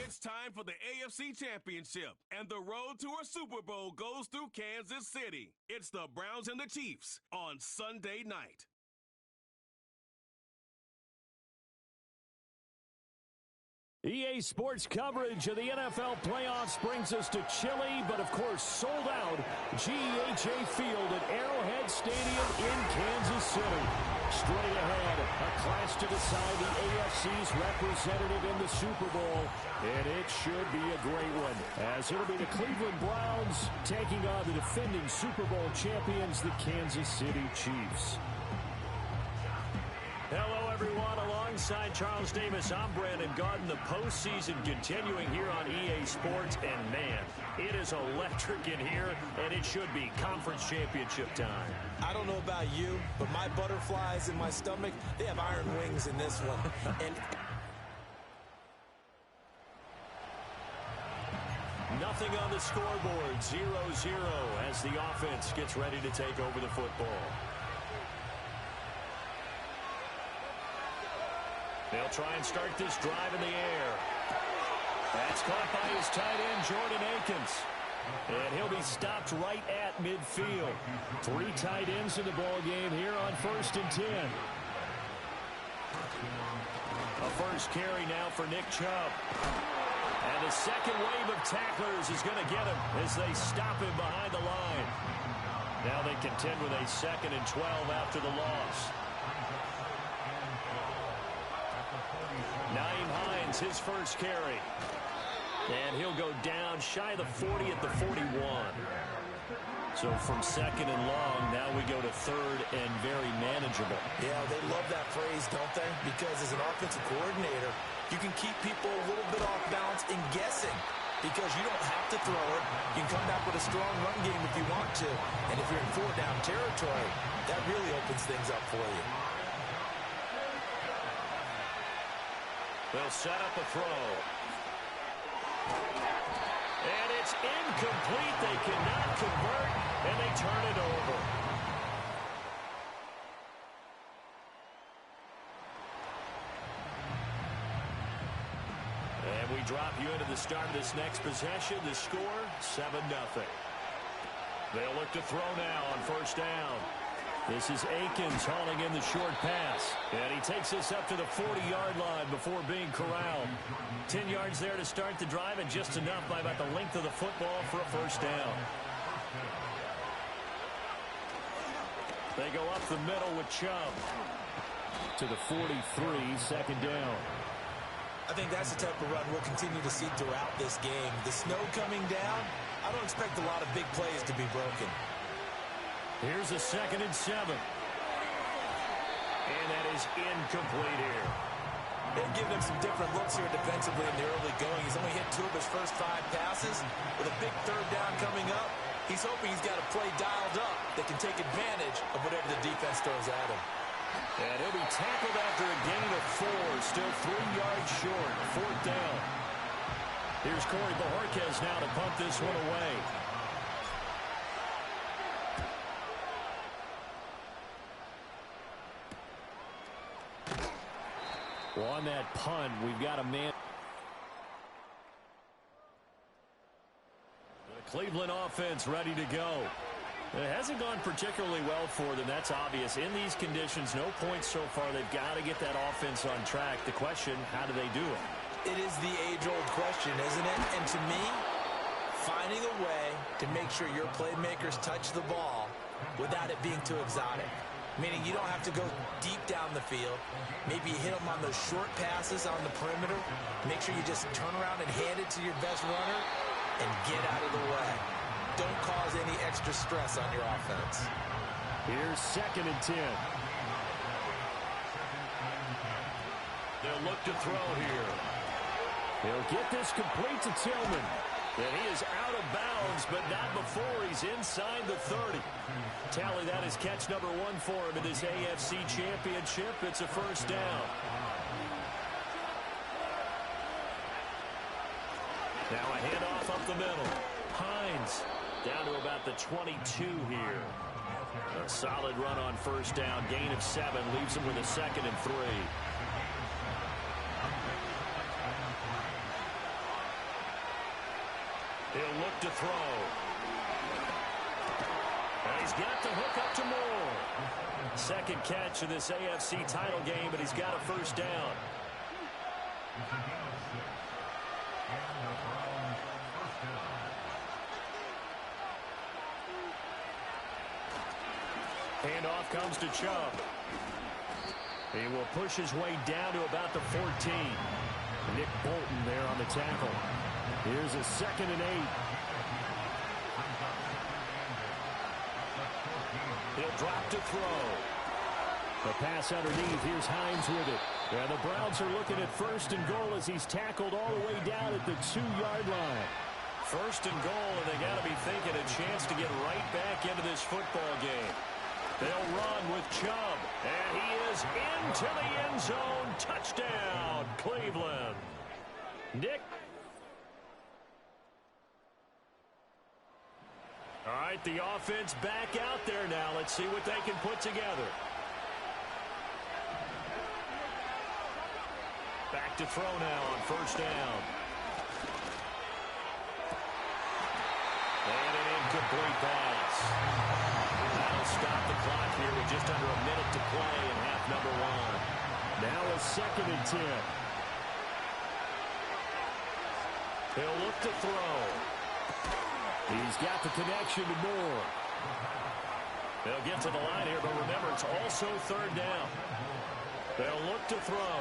It's time for the AFC Championship, and the road to a Super Bowl goes through Kansas City. It's the Browns and the Chiefs on Sunday night. EA Sports coverage of the NFL playoffs brings us to chilly, but of course sold out GEHA Field at Arrowhead Stadium in Kansas City. Straight ahead, a clash to decide the AFC's representative in the Super Bowl, and it should be a great one, as it'll be the Cleveland Browns taking on the defending Super Bowl champions, the Kansas City Chiefs. Hello, everyone. Alongside Charles Davis, I'm Brandon Gaudin. The postseason continuing here on EA Sports. And, man, it is electric in here, and it should be conference championship time. I don't know about you, but my butterflies in my stomach, they have iron wings in this one. And nothing on the scoreboard, 0-0 as the offense gets ready to take over the football. They'll try and start this drive in the air. That's caught by his tight end, Jordan Akins. And he'll be stopped right at midfield. 3 tight ends in the ball game here on 1st and 10. A first carry now for Nick Chubb. And the second wave of tacklers is going to get him as they stop him behind the line. Now they contend with a 2nd and 12 after the loss. Nyheim Hines, his first carry. And he'll go down shy of the 40 at the 41. So from 2nd and long, now we go to 3rd and very manageable. Yeah, they love that phrase, don't they? Because as an offensive coordinator, you can keep people a little bit off balance and guessing. Because you don't have to throw it. You can come back with a strong run game if you want to. And if you're in 4-down territory, that really opens things up for you. They'll set up a throw. And it's incomplete. They cannot convert, and they turn it over. And we drop you into the start of this next possession. The score, 7-0. They'll look to throw now on 1st down. This is Akins hauling in the short pass. And he takes this up to the 40-yard line before being corralled. 10 yards there to start the drive, and just enough by about the length of the football for a 1st down. They go up the middle with Chubb. To the 43, 2nd down. I think that's the type of run we'll continue to see throughout this game. The snow coming down, I don't expect a lot of big plays to be broken. Here's a 2nd and 7. And that is incomplete here. They've given him some different looks here defensively in the early going. He's only hit 2 of his first 5 passes. With a big 3rd down coming up, he's hoping he's got a play dialed up that can take advantage of whatever the defense throws at him. And he'll be tackled after a gain of 4. Still 3 yards short. 4th down. Here's Corey Bojorquez now to punt this one away. Well, on that punt, we've got a man. The Cleveland offense ready to go. It hasn't gone particularly well for them. That's obvious. In these conditions, no points so far. They've got to get that offense on track. The question, how do they do it? It is the age-old question, isn't it? And to me, finding a way to make sure your playmakers touch the ball without it being too exotic. Meaning you don't have to go deep down the field. Maybe you hit them on those short passes on the perimeter. Make sure you just turn around and hand it to your best runner and get out of the way. Don't cause any extra stress on your offense. Here's 2nd and 10. They'll look to throw here. He'll get this complete to Tillman. And he is out of bounds, but not before he's inside the 30. Tally, that is catch number 1 for him in this AFC Championship. It's a 1st down. Now a handoff up the middle. Hines down to about the 22 here. A solid run on 1st down. Gain of 7 leaves him with a 2nd and 3. He'll look to throw. And he's got the hook up to Moore. Second catch of this AFC title game, but he's got a first down. Handoff comes to Chubb. He will push his way down to about the 14. Nick Bolton there on the tackle. Here's a 2nd and 8. He'll drop to throw. The pass underneath. Here's Hines with it. And the Browns are looking at 1st and goal as he's tackled all the way down at the 2-yard line. 1st and goal, and they got to be thinking a chance to get right back into this football game. They'll run with Chubb, and he is into the end zone. Touchdown, Cleveland. Nick. All right, the offense back out there now. Let's see what they can put together. Back to throw now on 1st down. And an incomplete pass. That'll stop the clock here with just under a minute to play in half number 1. Now a 2nd and 10. He'll look to throw. He's got the connection to Moore. They'll get to the line here, but remember, it's also 3rd down. They'll look to throw.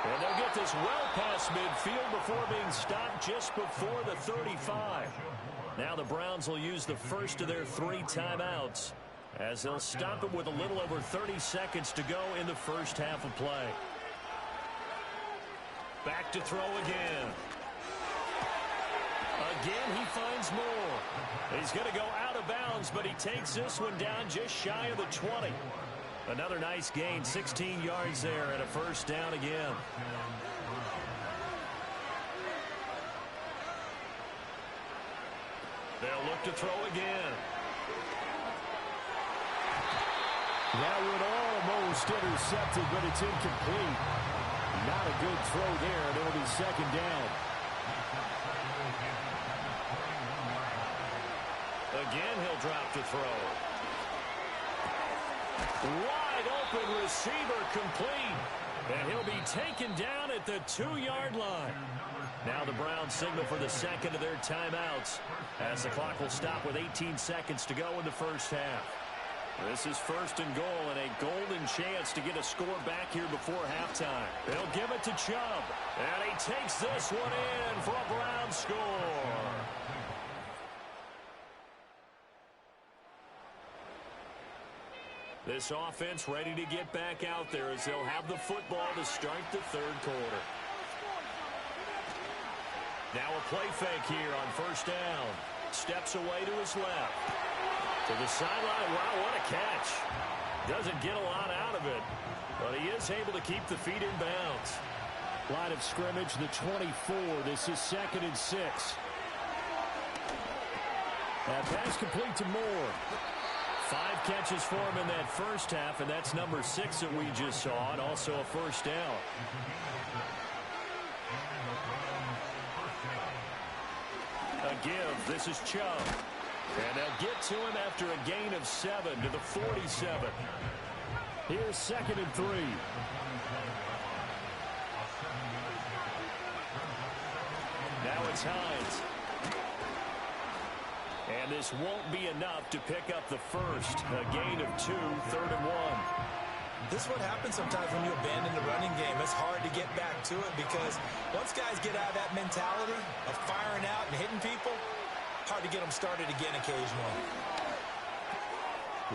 And they'll get this well past midfield before being stopped just before the 35. Now the Browns will use the first of their 3 timeouts as they'll stop it with a little over 30 seconds to go in the first half of play. Back to throw again. Again, he finds Moore. He's going to go out of bounds, but he takes this one down just shy of the 20. Another nice gain, 16 yards there, and a 1st down again. They'll look to throw again. That one almost intercepted, but it's incomplete. Not a good throw there, and it'll be 2nd down. Again, he'll drop to throw. Wide open receiver complete. And he'll be taken down at the 2-yard line. Now the Browns signal for the 2nd of their timeouts as the clock will stop with 18 seconds to go in the first half. This is 1st and goal and a golden chance to get a score back here before halftime. They'll give it to Chubb. And he takes this one in for a Browns score. This offense ready to get back out there as they'll have the football to start the 3rd quarter. Now a play fake here on 1st down. Steps away to his left. To the sideline. Wow, what a catch. Doesn't get a lot out of it, but he is able to keep the feet in bounds. Line of scrimmage, the 24. This is 2nd and 6. That pass complete to Moore. 5 catches for him in that first half, and that's number 6 that we just saw, and also a 1st down. A give. This is Chubb. And they'll get to him after a gain of 7 to the 47. Here's 2nd and 3. Now it's Hines. And this won't be enough to pick up the first. A gain of 2, 3rd and 1. This is what happens sometimes when you abandon the running game. It's hard to get back to it because once guys get out of that mentality of firing out and hitting people, hard to get them started again occasionally.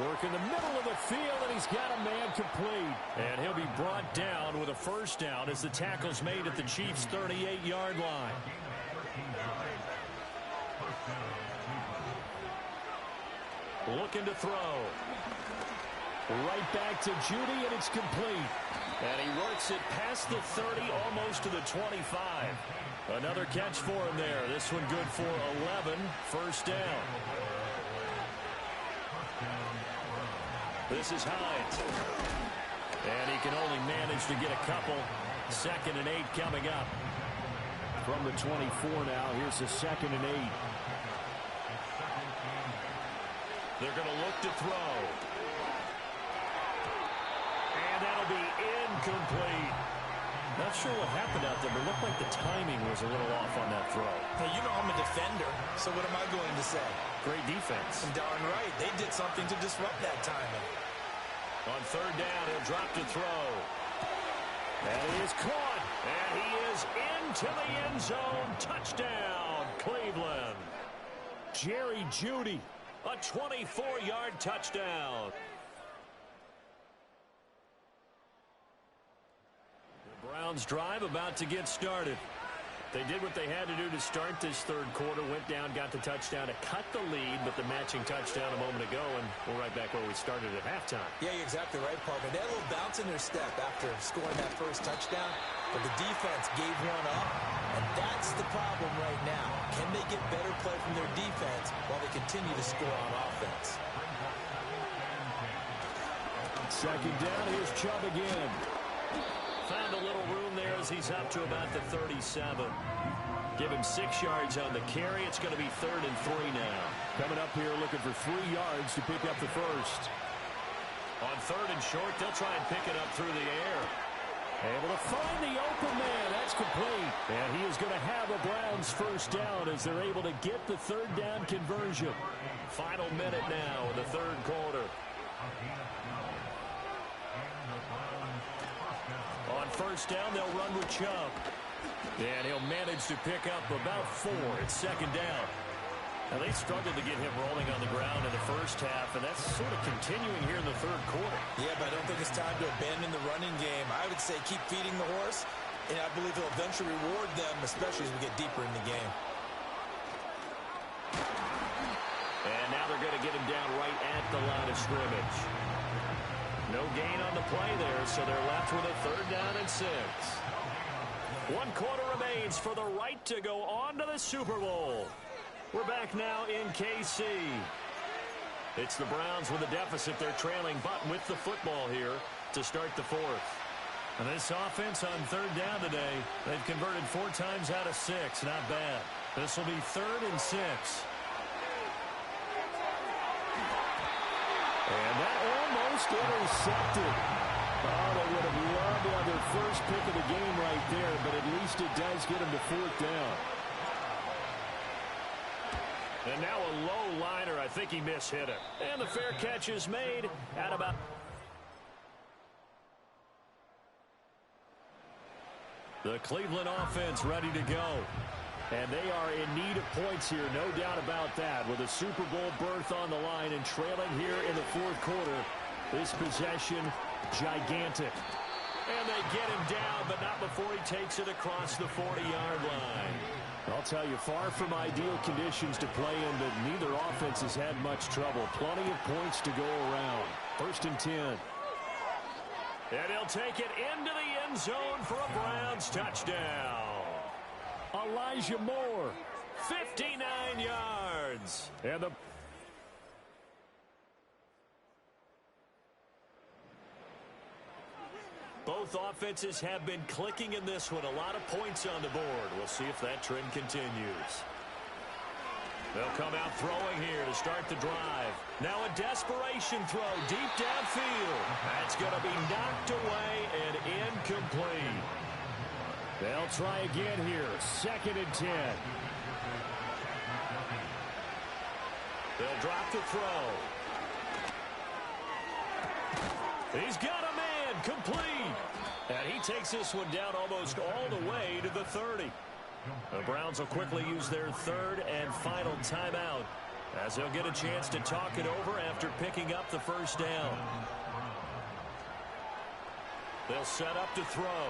Work in the middle of the field, and he's got a man complete. And he'll be brought down with a 1st down as the tackle's made at the Chiefs' 38-yard line. Looking to throw. Right back to Judy, and it's complete. And he works it past the 30, almost to the 25. Another catch for him there. This one good for 11. 1st down. This is Hines. And he can only manage to get a couple. 2nd and 8 coming up. from the 24 now. Here's the 2nd and 8. They're going to look to throw. And that'll be incomplete. Not sure what happened out there, but it looked like the timing was a little off on that throw. Hey, you know I'm a defender, so what am I going to say? Great defense. And darn right, they did something to disrupt that timing. On 3rd down, he'll drop to throw. And he is caught. And he is into the end zone. Touchdown, Cleveland. Jerry Jeudy. A 24-yard touchdown. The Browns drive about to get started. They did what they had to do to start this 3rd quarter. Went down, got the touchdown to cut the lead, but the matching touchdown a moment ago, and we're right back where we started at halftime. Yeah, you're exactly right, partner. They had a little bounce in their step after scoring that first touchdown, but the defense gave one up, and that's the problem right now. Can they get better play from their defense while they continue to score on offense? 2nd down, here's Chubb again. Found a little room there as he's up to about the 37. Give him 6 yards on the carry. It's going to be 3rd and 3 now. Coming up here looking for 3 yards to pick up the first. On 3rd and short, they'll try and pick it up through the air. Able to find the open man. That's complete. And he is going to have a Browns first down as they're able to get the 3rd down conversion. Final minute now in the 3rd quarter. On 1st down, they'll run with Chubb. And he'll manage to pick up about 4. It's 2nd down. Now, they struggled to get him rolling on the ground in the first half, and that's sort of continuing here in the 3rd quarter. Yeah, but I don't think it's time to abandon the running game. I would say keep feeding the horse, and I believe he'll eventually reward them, especially as we get deeper in the game. And now they're going to get him down right at the line of scrimmage. No gain on the play there, so they're left with a 3rd down and 6. 1 quarter remains for the right to go on to the Super Bowl. We're back now in KC. It's the Browns with a deficit. They're trailing, but with the football here to start the 4th. And this offense on 3rd down today, they've converted 4 times out of 6. Not bad. This will be 3rd and 6. And that almost intercepted. Oh, they would have loved to have their first pick of the game right there, but at least it does get them to 4th down. And now a low liner. I think he mishit it. And the fair catch is made at about... The Cleveland offense ready to go. And they are in need of points here, no doubt about that. With a Super Bowl berth on the line and trailing here in the 4th quarter. This possession, gigantic. And they get him down, but not before he takes it across the 40-yard line. I'll tell you, far from ideal conditions to play in, but neither offense has had much trouble. Plenty of points to go around. 1st and 10. And he'll take it into the end zone for a Browns touchdown. Elijah Moore. 59 yards. And the... Both offenses have been clicking in this one. A lot of points on the board. We'll see if that trend continues. They'll come out throwing here to start the drive. Now a desperation throw deep downfield. That's going to be knocked away and incomplete. They'll try again here. 2nd and 10. They'll drop the throw. He's got a man, complete. And he takes this one down almost all the way to the 30. The Browns will quickly use their 3rd and final timeout as they'll get a chance to talk it over after picking up the first down. They'll set up to throw.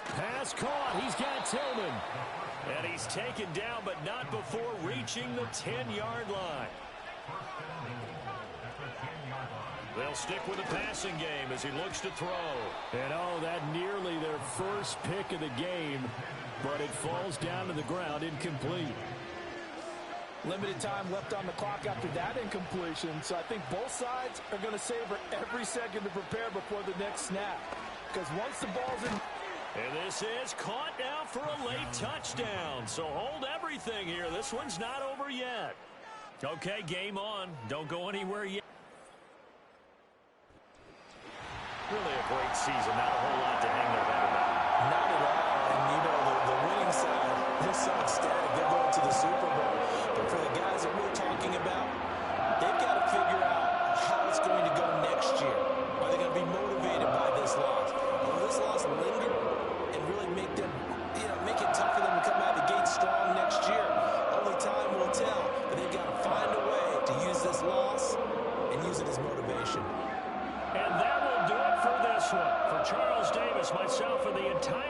Pass caught. He's got Tillman. And he's taken down, but not before reaching the 10-yard line. They'll stick with the passing game as he looks to throw. And oh, that nearly their first pick of the game, but it falls down to the ground incomplete. Limited time left on the clock after that incompletion, so I think both sides are going to savor every second to prepare before the next snap. Because once the ball's in... And this is caught now for a late touchdown. So hold everything here. This one's not over yet. Okay, game on. Don't go anywhere yet. Really a great season. Not a whole lot to hang their hat about. Not at all. And, you know, the winning side, they're so ecstatic. They're going to the Super Bowl. But for the guys that we're talking about, they've got to figure out how it's going to go next year. Are they going to be motivated by this loss? Will this loss linger and really make them, make it tough for them to come out of the gate strong next year? Only time will tell. But they've got to find a way to use this loss and use it as motivation. And that will do it for this one. For Charles Davis, myself, and the entire